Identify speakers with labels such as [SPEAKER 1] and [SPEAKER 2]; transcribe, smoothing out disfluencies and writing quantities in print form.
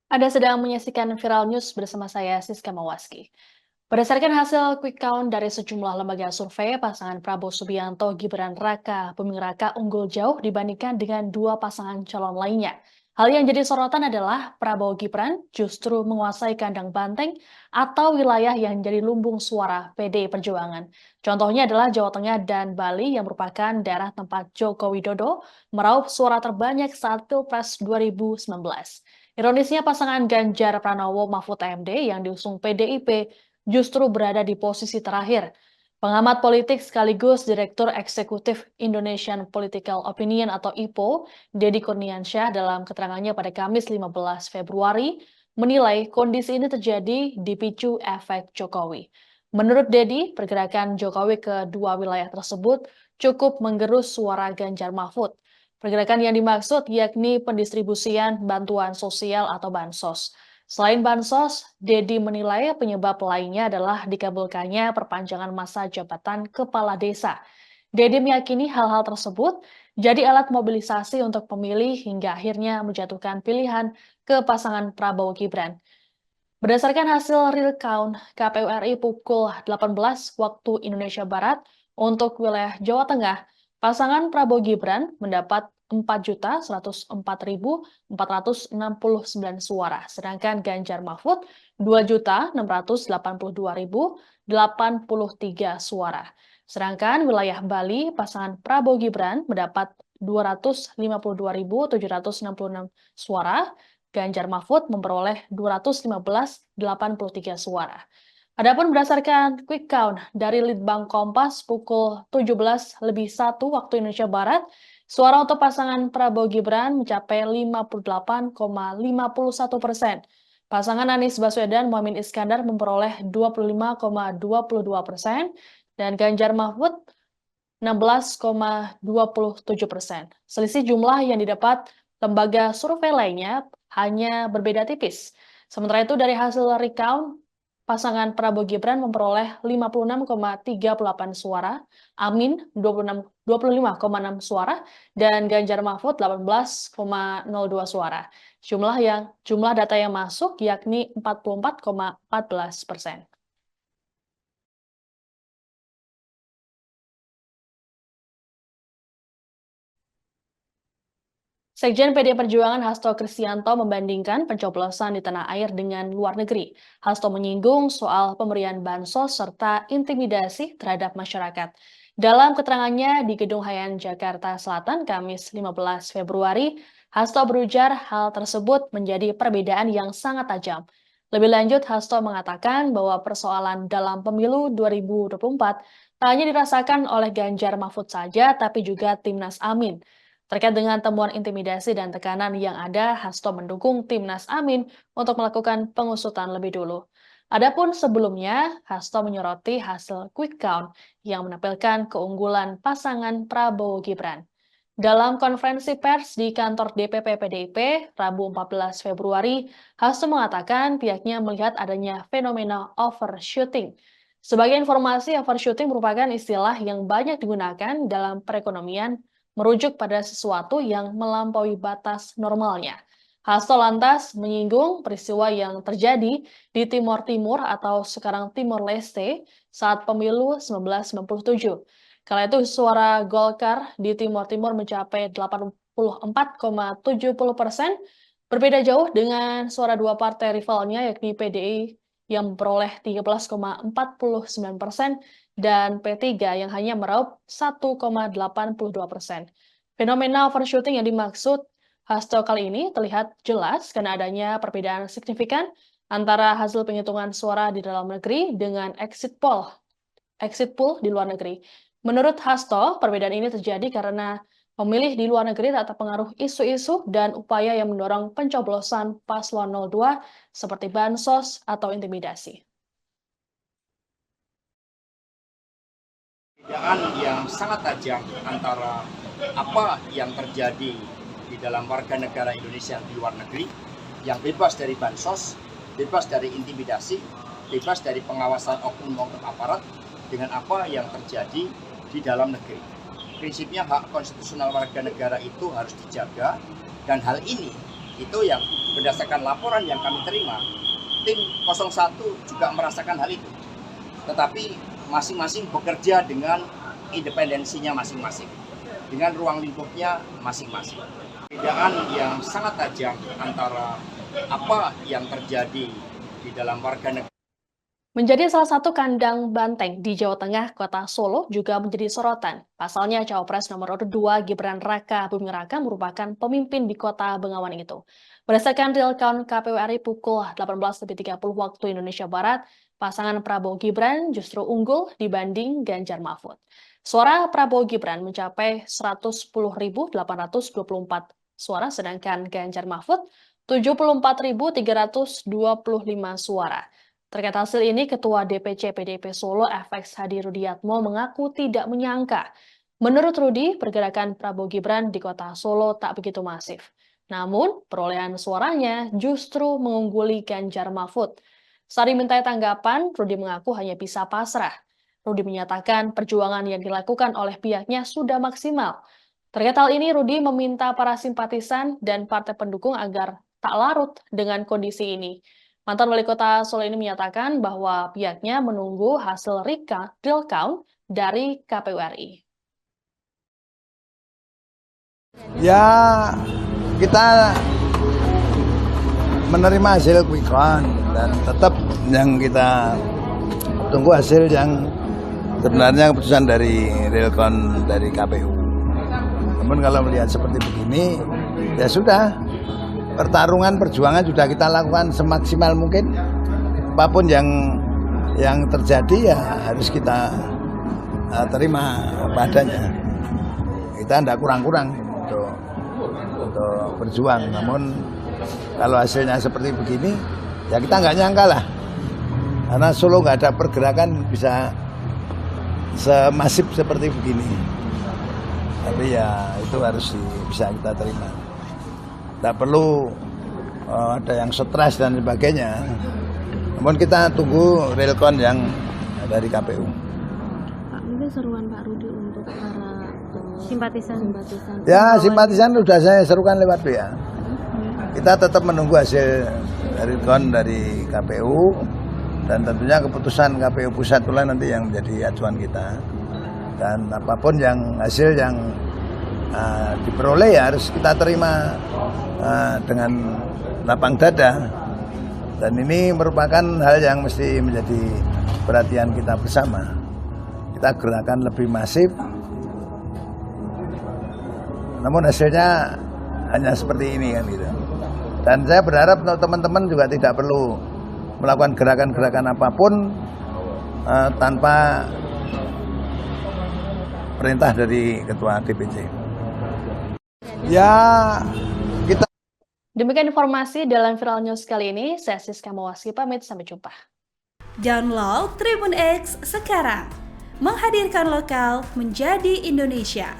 [SPEAKER 1] Anda sedang menyaksikan Viral News bersama saya, Siska Mawaski. Berdasarkan hasil quick count dari sejumlah lembaga survei, pasangan Prabowo Subianto Gibran Raka Buming Raka unggul jauh dibandingkan dengan dua pasangan calon lainnya. Hal yang jadi sorotan adalah Prabowo Gibran justru menguasai kandang banteng atau wilayah yang jadi lumbung suara PDI Perjuangan. Contohnya adalah Jawa Tengah dan Bali yang merupakan daerah tempat Joko Widodo meraup suara terbanyak saat Pilpres 2019. Ironisnya pasangan Ganjar Pranowo Mahfud MD yang diusung PDIP justru berada di posisi terakhir. Pengamat politik sekaligus Direktur Eksekutif Indonesian Political Opinion atau IPO, Dedi Kurniansyah dalam keterangannya pada Kamis 15 Februari, menilai kondisi ini terjadi dipicu efek Jokowi. Menurut Dedi, pergerakan Jokowi ke dua wilayah tersebut cukup menggerus suara Ganjar Mahfud. Pergerakan yang dimaksud yakni pendistribusian bantuan sosial atau bansos. Selain bansos, Dedi menilai penyebab lainnya adalah dikabulkannya perpanjangan masa jabatan kepala desa. Dedi meyakini hal-hal tersebut jadi alat mobilisasi untuk pemilih hingga akhirnya menjatuhkan pilihan ke pasangan Prabowo Gibran. Berdasarkan hasil real count KPU RI pukul 18 waktu Indonesia Barat untuk wilayah Jawa Tengah, pasangan Prabowo Gibran mendapat 4.104.469 suara, sedangkan Ganjar Mahfud 2.682.083 suara. Sedangkan wilayah Bali, pasangan Prabowo Gibran mendapat 252.766 suara, Ganjar Mahfud memperoleh 215.083 suara. Adapun berdasarkan quick count dari Litbang Kompas pukul 17:01 waktu Indonesia Barat, suara untuk pasangan Prabowo Gibran mencapai 58,51%. Pasangan Anies Baswedan Muhaimin Iskandar memperoleh 25,22% dan Ganjar Mahfud 16,27%. Selisih jumlah yang didapat lembaga survei lainnya hanya berbeda tipis. Sementara itu dari hasil recount, pasangan Prabowo Gibran memperoleh 56,38 suara, Amin 25,6 suara, dan Ganjar Mahfud 18,02 suara. Jumlah data yang masuk yakni 44,14%. Sekjen PD Perjuangan Hasto Kristianto membandingkan pencoblosan di tanah air dengan luar negeri. Hasto menyinggung soal pemberian bansos serta intimidasi terhadap masyarakat. Dalam keterangannya di Gedung Hayan Jakarta Selatan Kamis 15 Februari, Hasto berujar hal tersebut menjadi perbedaan yang sangat tajam. Lebih lanjut, Hasto mengatakan bahwa persoalan dalam pemilu 2024 tak hanya dirasakan oleh Ganjar Mahfud saja, tapi juga Timnas Amin. Terkait dengan temuan intimidasi dan tekanan yang ada, Hasto mendukung Timnas Amin untuk melakukan pengusutan lebih dulu. Adapun sebelumnya, Hasto menyoroti hasil quick count yang menampilkan keunggulan pasangan Prabowo Gibran. Dalam konferensi pers di kantor DPP PDIP, Rabu 14 Februari, Hasto mengatakan pihaknya melihat adanya fenomena overshooting. Sebagai informasi, overshooting merupakan istilah yang banyak digunakan dalam perekonomian merujuk pada sesuatu yang melampaui batas normalnya. Hasto lantas menyinggung peristiwa yang terjadi di Timor Timur atau sekarang Timor Leste saat pemilu 1997. Kala itu suara Golkar di Timor Timur mencapai 84,70%, berbeda jauh dengan suara dua partai rivalnya yakni PDI yang memperoleh 13,49% dan P3 yang hanya meraup 1,82%. Fenomena overshooting yang dimaksud Hasto kali ini terlihat jelas karena adanya perbedaan signifikan antara hasil penghitungan suara di dalam negeri dengan exit poll di luar negeri. Menurut Hasto, perbedaan ini terjadi karena pemilih di luar negeri tak terpengaruh isu-isu dan upaya yang mendorong pencoblosan paslon 02 seperti bansos atau intimidasi.
[SPEAKER 2] Perbedaan yang sangat tajam antara apa yang terjadi di dalam warga negara Indonesia di luar negeri yang bebas dari bansos, bebas dari intimidasi, bebas dari pengawasan oknum-oknum aparat dengan apa yang terjadi di dalam negeri. Prinsipnya hak konstitusional warga negara itu harus dijaga dan hal ini Itu yang berdasarkan laporan yang kami terima, tim 01 juga merasakan hal itu. Tetapi masing-masing bekerja dengan independensinya masing-masing, dengan ruang lingkupnya masing-masing. Perbedaan yang sangat tajam antara apa yang terjadi di dalam warga negara.
[SPEAKER 1] Menjadi salah satu kandang banteng di Jawa Tengah, kota Solo juga menjadi sorotan. Pasalnya Cawapres nomor urut 2 Gibran Raka Buming Raka merupakan pemimpin di kota Bengawan itu. Berdasarkan real count KPU RI pukul 18.30 waktu Indonesia Barat, pasangan Prabowo Gibran justru unggul dibanding Ganjar Mahfud. Suara Prabowo Gibran mencapai 110.824 suara, sedangkan Ganjar Mahfud 74.325 suara. Terkait hasil ini, Ketua DPC PDIP Solo FX Hadi Rudiatmo mengaku tidak menyangka. Menurut Rudi, pergerakan Prabowo Gibran di kota Solo tak begitu masif. Namun, perolehan suaranya justru mengungguli Ganjar Mahfud. Saat dimintai tanggapan, Rudi mengaku hanya bisa pasrah. Rudi menyatakan perjuangan yang dilakukan oleh pihaknya sudah maksimal. Terkait hal ini, Rudi meminta para simpatisan dan partai pendukung agar tak larut dengan kondisi ini. Mantan Wali Kota Solo ini menyatakan bahwa pihaknya menunggu hasil real count dari KPU RI.
[SPEAKER 3] Ya, kita menerima hasil quick count dan tetap yang kita tunggu hasil yang sebenarnya keputusan dari real count dari KPU. Namun kalau melihat seperti begini, ya sudah. Pertarungan perjuangan sudah kita lakukan semaksimal mungkin. Apapun yang terjadi ya harus kita terima padanya. Kita tidak kurang-kurang untuk berjuang. Namun kalau hasilnya seperti begini, ya kita nggak nyangka lah. Karena Solo nggak ada pergerakan bisa semasif seperti begini. Tapi ya itu harus bisa kita terima. Tidak perlu ada yang stres dan sebagainya. Namun kita tunggu real count yang dari KPU.
[SPEAKER 4] Pak, mungkin seruan Pak Rudi untuk para simpatisan.
[SPEAKER 3] Ya, simpatisan sudah saya serukan lewat WA. Kita tetap menunggu hasil real count dari KPU dan tentunya keputusan KPU pusat pula nanti yang menjadi acuan kita. Dan apapun yang hasil yang diperoleh ya harus kita terima dengan lapang dada, dan ini merupakan hal yang mesti menjadi perhatian kita bersama. Kita gerakan lebih masif, namun hasilnya hanya seperti ini kan gitu. Dan saya berharap teman-teman juga tidak perlu melakukan gerakan-gerakan apapun tanpa perintah dari Ketua DPC. Ya, kita.
[SPEAKER 1] Demikian informasi dalam Viral News kali ini. Saya Siska Mawaski pamit, sampai jumpa.
[SPEAKER 5] Download Tribun X sekarang, menghadirkan lokal menjadi Indonesia.